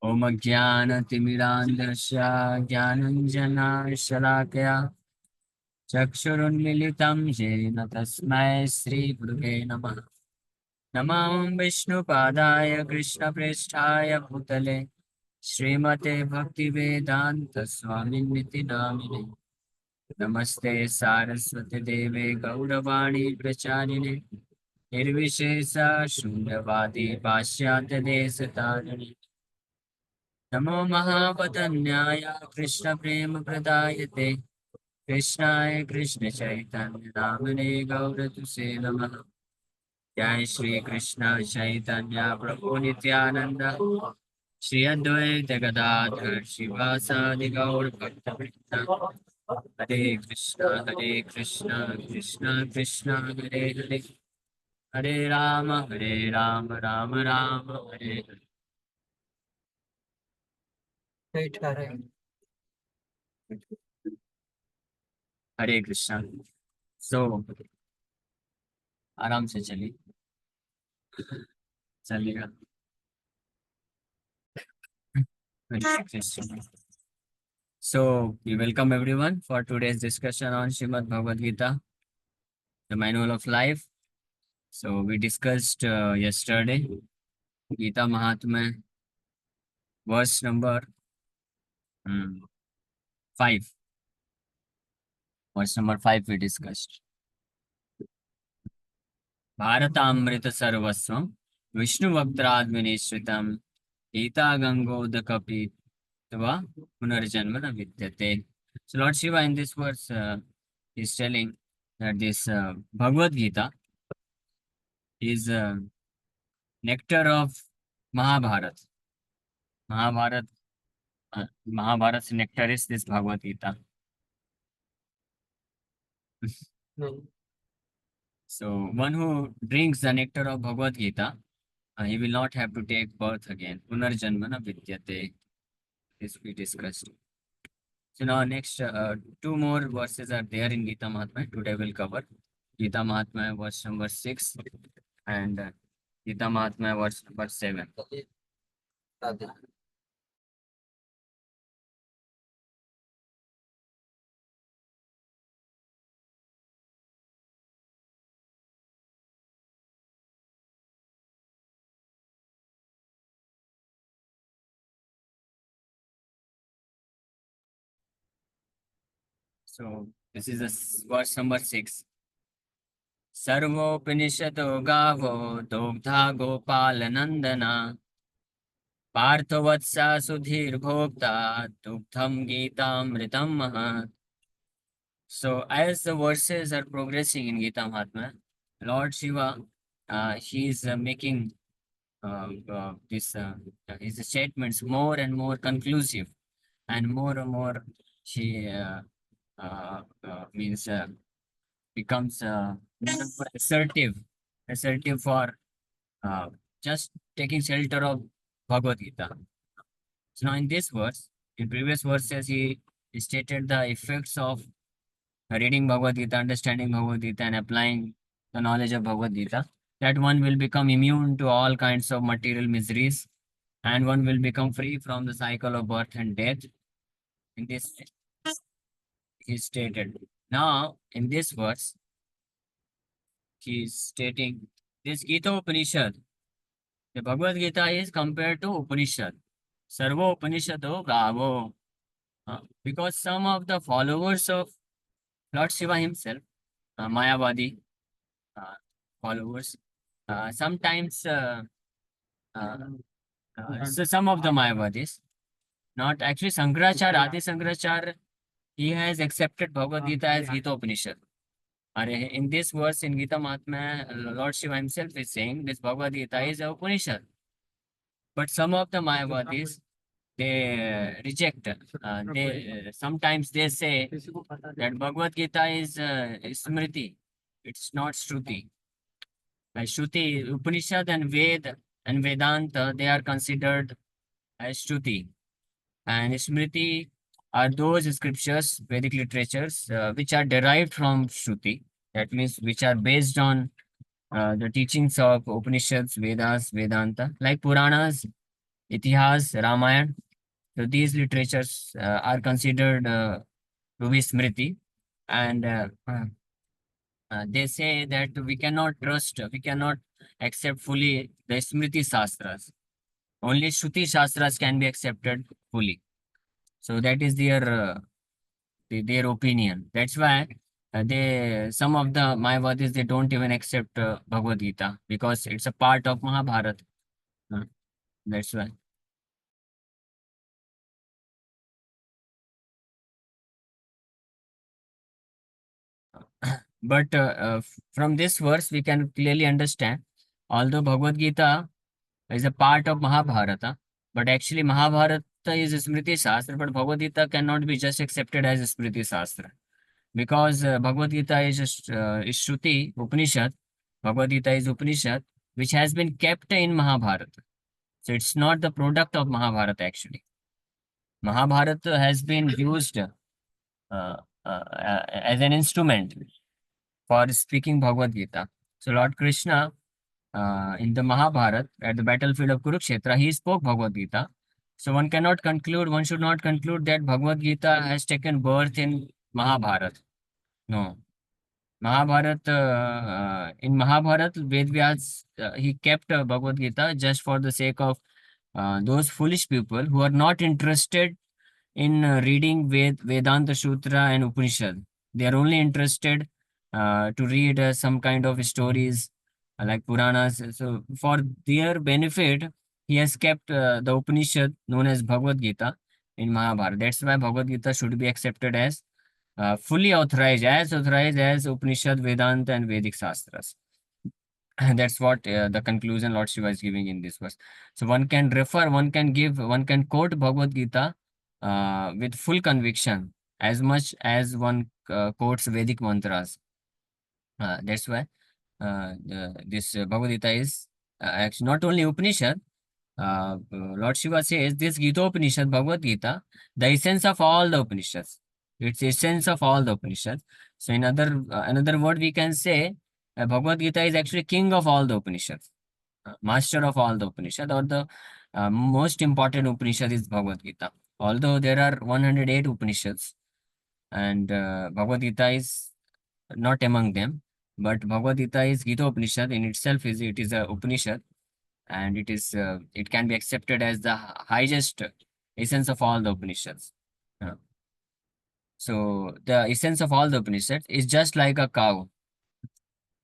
ओम ज्ञानतिमिरान्धस्य ज्ञानञ्जनशलाकया चक्षुरुन्मिलितं येन तस्मै श्रीगुरुवे नमः। नमः विष्णुपादाय कृष्णप्रेष्ठाय भूतले श्रीमते भक्तिवेदान्तस्वामिनिति नामिने। नमस्ते सारस्वती देवे गौरवाणी प्रचारिणे निर्विशेष शून्यवादी पाश्चात्य देशतारिणे। नमो महावदन्याय कृष्ण प्रेम प्रदायते कृष्णाय कृष्ण चैतन्य नामने गौरतुसे नमः। जय श्री कृष्ण चैतन्य प्रभु नित्यानंद श्री अद्वैत गदाधर शिवासादि गौर भक्तवृंद। हरे कृष्ण कृष्ण कृष्ण हरे हरे हरे राम राम राम हरे हरे। हरे कृष्ण। सो आराम से चलिए, चलेगा। Hare Krishna. So, we welcome everyone for today's discussion on Srimad Bhagavad Gita, the manual of life. So, we discussed yesterday Gita Mahatmya, verse number 5. Verse number 5 we discussed. Bharatamrita sarvasvam Vishnu Bhaktaradvinishritam Gita Gangodakapitva Punarjanma na vidyate. So, Lord Shiva in this verse is telling that this Bhagavad Gita is nectar of Mahabharata. Mahabharat's nectar is this Bhagavad Gita. So one who drinks the nectar of Bhagavad Gita, he will not have to take birth again. Punarjanmana vidyate. This we discussed. So now next two more verses are there in Gita Mahatmya. Today we'll cover Gita Mahatmya verse number 6 and Gita Mahatmya verse number 7. So this is verse number 6. सर्वोपनिषदो गावो दोग्धा गोपालनन्दना पार्थवत्सा सुधीर्भोक्ता दुग्धम गीतामृतम महत्. So as the verses are progressing in Gita Mahatmya, Lord Shiva, he is making his statements more and more conclusive, and more she means becomes more assertive for just taking shelter of Bhagavad Gita. So now in this verse, in previous verses, he stated the effects of reading Bhagavad Gita, understanding Bhagavad Gita, and applying the knowledge of Bhagavad Gita. That one will become immune to all kinds of material miseries, and one will become free from the cycle of birth and death. In this, he stated. Now, in this verse, he is stating this Gita Upanishad. The Bhagavad Gita is compared to Upanishad. Sarvo Upanishado Gavo. Because some of the followers of Lord Shiva himself, Mayavadi followers, sometimes so some of the Mayavadis, not actually Sankaracharya, Adi Sankaracharya, he has accepted Bhagavad Gita as Gita Upanishad. In this verse in Gita Mahatmya, Lord Shiva himself is saying this Bhagavad Gita is a Upanishad. But some of the Mayavadis, they reject. Sometimes they say that Bhagavad Gita is Smriti. It's not Shruti. Shruti, Upanishad and Ved and Vedanta, they are considered as Shruti. And Smriti are those scriptures, Vedic literatures, which are derived from Shruti. That means which are based on the teachings of Upanishads, Vedas, Vedanta. Like Puranas, Itihas, Ramayana. So these literatures are considered to be Smriti, and they say that we cannot trust, we cannot accept fully the Smriti Shastras. Only Shruti Shastras can be accepted fully. So that is their opinion. That's why they some of the Mayavadis they don't even accept Bhagavad Gita because it's a part of Mahabharata. Uh, that's why. But from this verse we can clearly understand, although Bhagavad Gita is a part of Mahabharata, but actually Mahabharata is a Smriti Shastra, but Bhagavad Gita cannot be just accepted as a Smriti Shastra because Bhagavad Gita is Shruti Upanishad. Bhagavad Gita is Upanishad which has been kept in Mahabharata. So it's not the product of Mahabharata actually. Mahabharata has been used as an instrument for speaking Bhagavad Gita. So Lord Krishna in the Mahabharata at the battlefield of Kurukshetra, he spoke Bhagavad Gita. So one should not conclude that Bhagavad Gita has taken birth in Mahabharata. No. In Mahabharata, Vedvyas, he kept Bhagavad Gita just for the sake of those foolish people who are not interested in reading Vedanta Sutra and Upanishad. They are only interested to read some kind of stories like Puranas. So for their benefit, he has kept the Upanishad known as Bhagavad Gita in Mahabharata. That's why Bhagavad Gita should be accepted as fully authorized as Upanishad, Vedanta, and Vedic Shastras. And that's what the conclusion Lord Shiva is giving in this verse. So one can quote Bhagavad Gita with full conviction as much as one quotes Vedic mantras. That's why this Bhagavad Gita is actually not only Upanishad. Lord Shiva says this Gita Upanishad, Bhagavad Gita, the essence of all the Upanishads. It's essence of all the Upanishads. So in another word, we can say Bhagavad Gita is actually king of all the Upanishads, master of all the Upanishads, or the most important Upanishad is Bhagavad Gita. Although there are 108 Upanishads, and Bhagavad Gita is not among them, but Bhagavad Gita is Gita Upanishad in itself is it is a Upanishad, and it can be accepted as the highest essence of all the Upanishads. Uh, so the essence of all the Upanishads is just like a cow.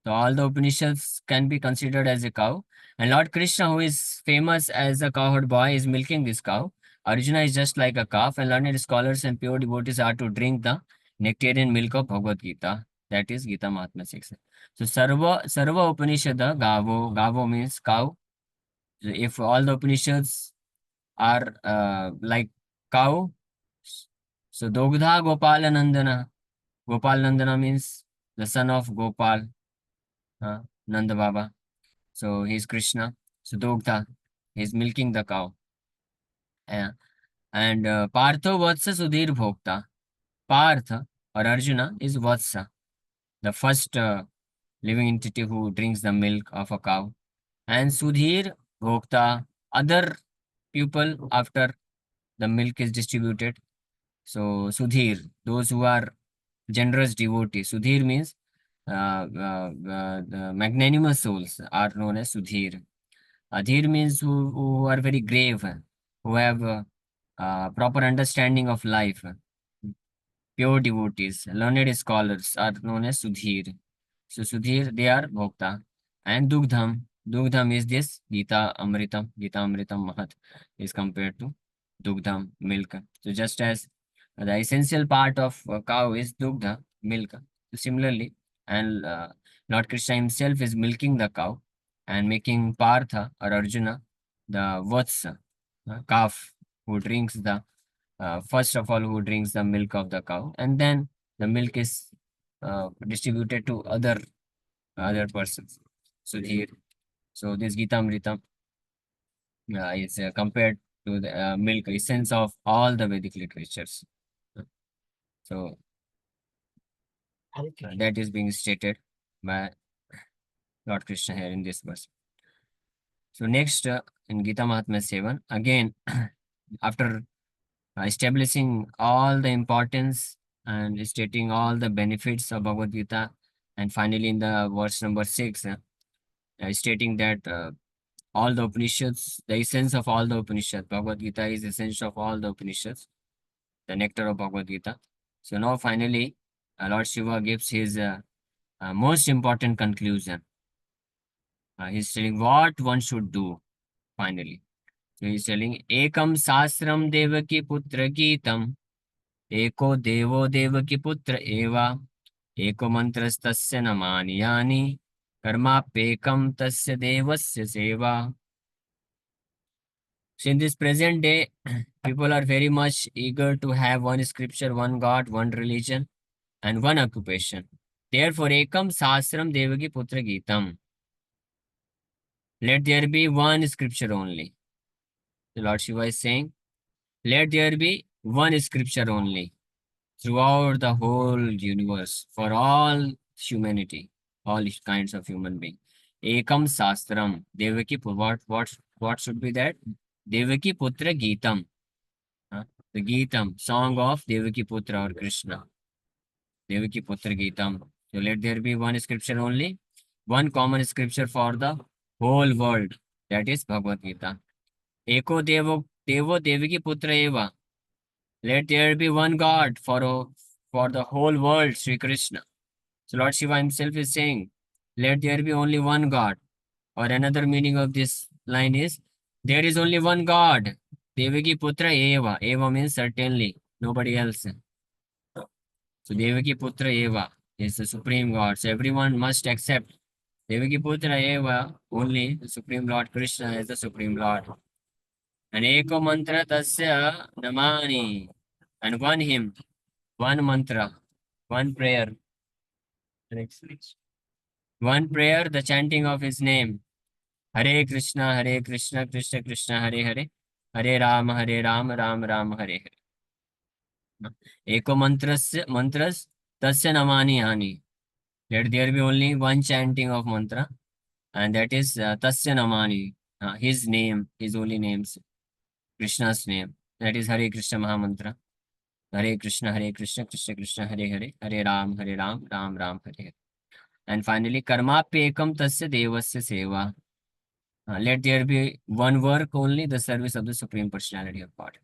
So all the Upanishads can be considered as a cow. And Lord Krishna, who is famous as a cowherd boy, is milking this cow. Arjuna is just like a calf, and learned scholars and pure devotees are to drink the nectarian milk of Bhagavad Gita. That is Gita Mahatma 6. So Sarva Upanishada Gavo means cow. So if all the Upanishads are like cow, so Dogdha Gopala Nandana. Gopal Nandana means the son of Gopal, Nanda Baba. So he's Krishna. So Dogdha, he's milking the cow. Uh, and Partho Vatsa Sudhir Bhokta. Partha or Arjuna is Vatsa, the first living entity who drinks the milk of a cow. And Sudhir Bhokta, other people after the milk is distributed. So Sudhir, those who are generous devotees. Sudhir means the magnanimous souls are known as Sudhir. Adhir means who are very grave, who have proper understanding of life. Pure devotees, learned scholars are known as Sudhir. So Sudhir, they are Bhokta. And Dugdham. Dugdham is this Gita Amritam Mahat is compared to Dugdham, milk. So just as the essential part of a cow is Dugdha, milk. So similarly, and Lord Krishna himself is milking the cow and making Partha or Arjuna the Vatsa, calf, who drinks the first of all who drinks the milk of the cow, and then the milk is distributed to other persons. So here, so this Gita Amrita is compared to the milk essence of all the Vedic literatures. So that is being stated by Lord Krishna here in this verse. So next, in Gita Mahatmya 7, again, after establishing all the importance and stating all the benefits of Bhagavad Gita, and finally in the verse number 6, stating that all the Upanishads, the essence of all the Upanishads, Bhagavad Gita is the essence of all the Upanishads, the nectar of Bhagavad Gita. So now finally, Lord Shiva gives his most important conclusion. He's telling what one should do finally. So he's telling, Ekam Sastram Devaki Putra Geetam, Eko Devo Devaki Putra Eva, Eko Mantrastasya Namani Yani, Karmapekam Tasya Devasya Seva. So in this present day, people are very much eager to have one scripture, one God, one religion, and one occupation. Therefore, Ekam Sastram Devaki Putra Geetam. Let there be one scripture only. The Lord Shiva is saying, let there be one scripture only throughout the whole universe for all humanity, all kinds of human being. Ekam Sastram Devaki what should be that? Devaki Putra Geetam. The Geetam, song of Devaki Putra or Krishna. Devaki Putra Geetam. So let there be one scripture only, one common scripture for the whole world. That is Bhagavad Gita. Eko Devo Devaki Putra Eva. Let there be one God for the whole world, Sri Krishna. So Lord Shiva himself is saying, let there be only one God. Or another meaning of this line is, there is only one God. Devaki Putra Eva. Eva means certainly, nobody else. So Devaki Putra Eva is the supreme God. So everyone must accept Devaki Putra Eva, only the Supreme Lord Krishna is the Supreme Lord. And Eko Mantra Tasya Namani. And one hymn, one mantra, one prayer. One prayer, the chanting of his name. Hare Krishna, Krishna Krishna, Hare Hare. Hare Ram, Ram Ram, Hare Hare. Eko mantras tasya namani hani. Let there be only one chanting of mantra, and that is tasya namani, his name, his holy names, Krishna's name. That is Hare Krishna Mahamantra. Hare Krishna, Krishna Krishna, Hare Hare. Hare Ram, Ram Ram, Hare Hare. And finally, karma pekam tasya devasya seva. Let there be one work only, the service of the Supreme Personality of God.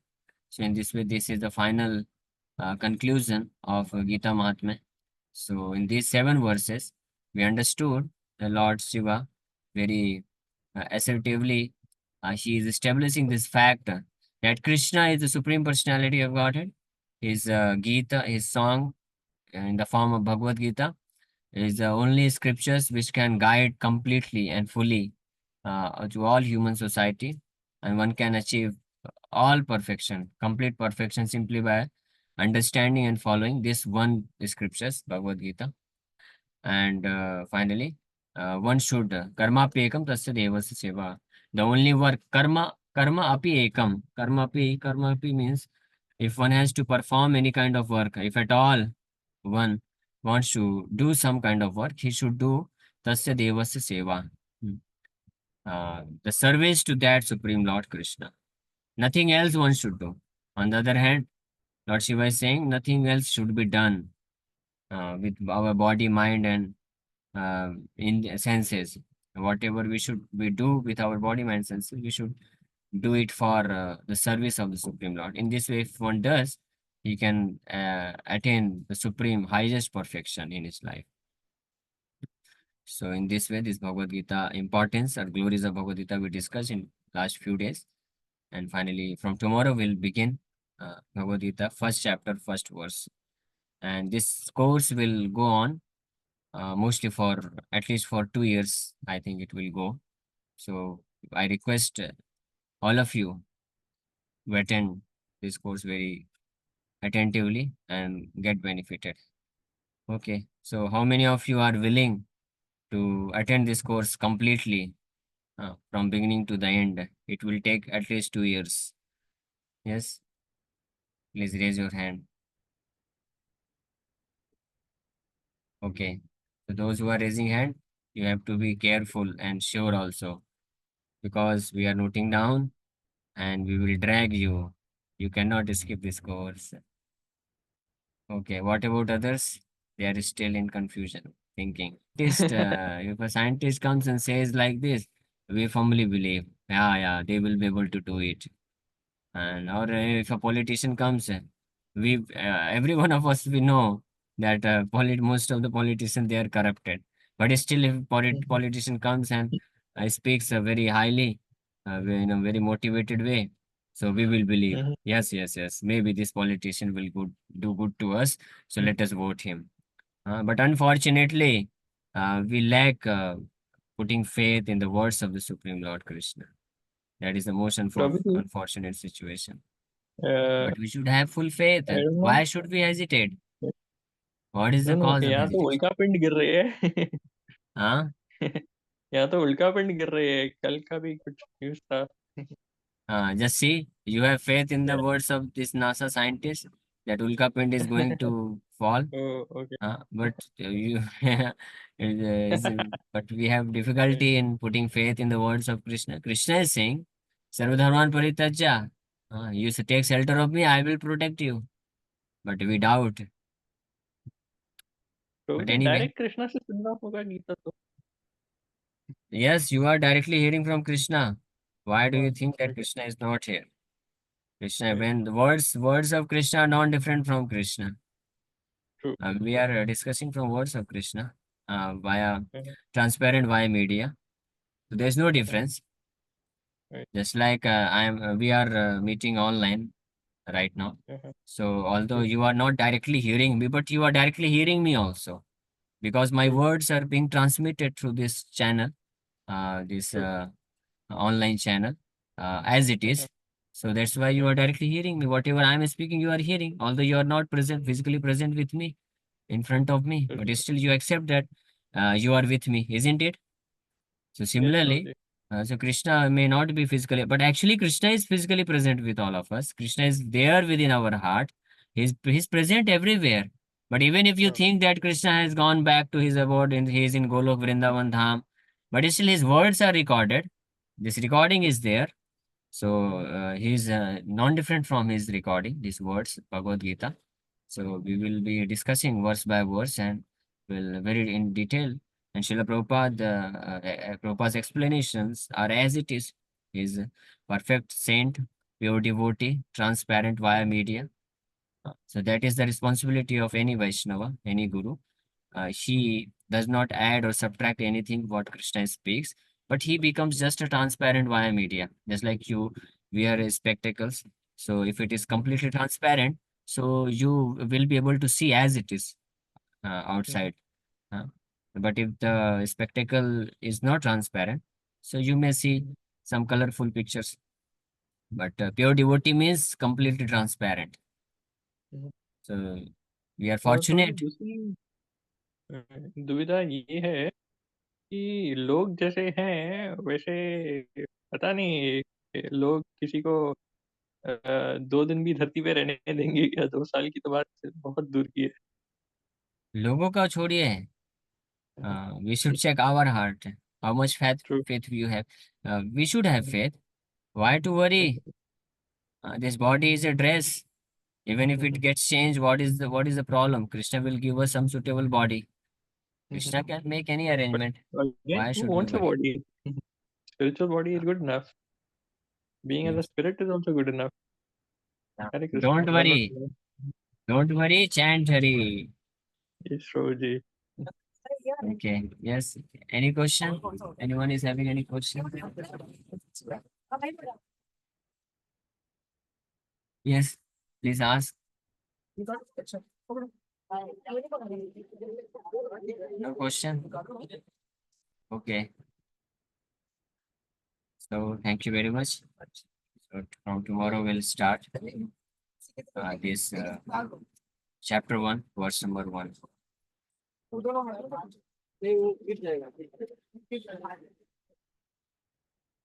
So in this way, this is the final conclusion of Gita Mahatmya. So in these 7 verses, we understood the Lord Shiva very assertively. He is establishing this fact that Krishna is the Supreme Personality of Godhead. His Gita, his song in the form of Bhagavad Gita, is the only scriptures which can guide completely and fully to all human society, and one can achieve all perfection, complete perfection, simply by understanding and following this one scriptures, Bhagavad Gita. And finally, one should karma api ekam tasya devasya seva. The only work karma api ekam. Karma api means if one has to perform any kind of work, if at all one wants to do some kind of work, he should do tasya devasya seva. The service to that Supreme Lord Krishna. Nothing else one should do. On the other hand, Lord Shiva is saying nothing else should be done with our body, mind, and in the senses. Whatever we do with our body, mind, senses, we should do it for the service of the Supreme Lord. In this way, if one does, he can attain the supreme highest perfection in his life. So in this way, this Bhagavad Gita importance or glories of Bhagavad Gita we discussed in last few days. And finally, from tomorrow, we'll begin Bhagavad Gita, first chapter, first verse. And this course will go on mostly for at least for 2 years, I think it will go. So I request all of you to attend this course very attentively and get benefited. Okay, so how many of you are willing to attend this course completely from beginning to the end? It will take at least 2 years. Yes, please raise your hand. Okay, so those who are raising hand, you have to be careful and sure also. because we are noting down and we will drag you. You cannot skip this course. Okay, what about others? They are still in confusion, thinking. If a scientist comes and says like this, we firmly believe, yeah, they will be able to do it. And or if a politician comes, every one of us we know that most of the politicians they are corrupted. But still, if politician comes and speaks very highly, in a very motivated way, so we will believe. Mhm. Yes. Maybe this politician will do good to us. So let us vote him. But unfortunately, we lack putting faith in the words of the Supreme Lord Krishna. That is the most Probably, unfortunate situation. uh, But we should have full faith. I don't know. Why should we hesitate? What is no the no, cause of यहाँ तो hesitation? उल्का पिंड गिर रही है। Huh? यहाँ तो उल्का पिंड गिर रही है, कल का भी कुछ न्यूज़ था। Just see, you have faith in the words of this NASA scientist that Ulka Pind is going to fall. Oh, okay. But you, but we have difficulty in putting faith in the words of Krishna. Krishna is saying, Sarvadharman Parityaja, you should take shelter of me, I will protect you. But we doubt. तो But भी anyway, direct Krishna से सुनना होगा गीता तो। yes, you are directly hearing from Krishna. Why do हाँ, you think that okay, Krishna is not here? Krishna, okay, when the words of Krishna are not different from Krishna. true. We are discussing from words of Krishna via Uh-huh, transparent via media. So there's no uh-huh, difference. right, Just like we are meeting online right now. uh-huh, So although true, you are not directly hearing me, but you are directly hearing me also because my true, words are being transmitted through this channel, this true. online channel, as it Uh-huh, is. So that's why you are directly hearing me. Whatever I am speaking, you are hearing, although you are not present, physically present with me in front of me, yes, but still you accept that you are with me, isn't it? So yes, similarly, Prabhuji. so Krishna may not be physically, but actually Krishna is physically present with all of us. Krishna is there within our heart. He's present everywhere. But even if you हाँ, think that Krishna has gone back to his abode and he is in Golok Vrindavan Dham, but still his words are recorded. This recording is there. So he's non-different from his recording, these words, Bhagavad Gita. So we will be discussing verse by verse and will very in detail. And Srila Prabhupada's explanations are as it is. He's a perfect saint, pure devotee, transparent via media. So that is the responsibility of any Vaishnava, any Guru. He does not add or subtract anything what Krishna speaks, but he becomes just a transparent via media, just like you wear spectacles. So if it is completely transparent, so you will be able to see as it is mhm, outside. uh, but if the spectacle is not transparent, so you may see mhm, some colorful pictures. But pure devotee means completely transparent. mhm। So we are और प्रभुजी fortunate. दूसरी अ, दुविधा ये है कि लोग जैसे हैं वैसे पता नहीं, लोग किसी को 2 दिन भी धरती पे रहने देंगे क्या? 2 साल की तो बात बहुत दूर की है। लोगों का छोड़िए, we should check our heart. How much true. faith you have. We should have faith. Why to worry? This body is a dress. Even if it gets changed, what is the problem? Krishna will give us some suitable body. Krishna can make any But arrangement. again, Why who should we wants a worry? body? Spiritual body is good enough. Being as a Yes. spirit is also good enough. Hare Krishna, Don't Dhanvat worry. Don't worry. Chant Hari. Ishroji. Okay. Yes. Any question? Anyone is having any question? Yes. Please ask. No question. Okay. So thank you very much. So from tomorrow we'll start this chapter 1, verse number 1.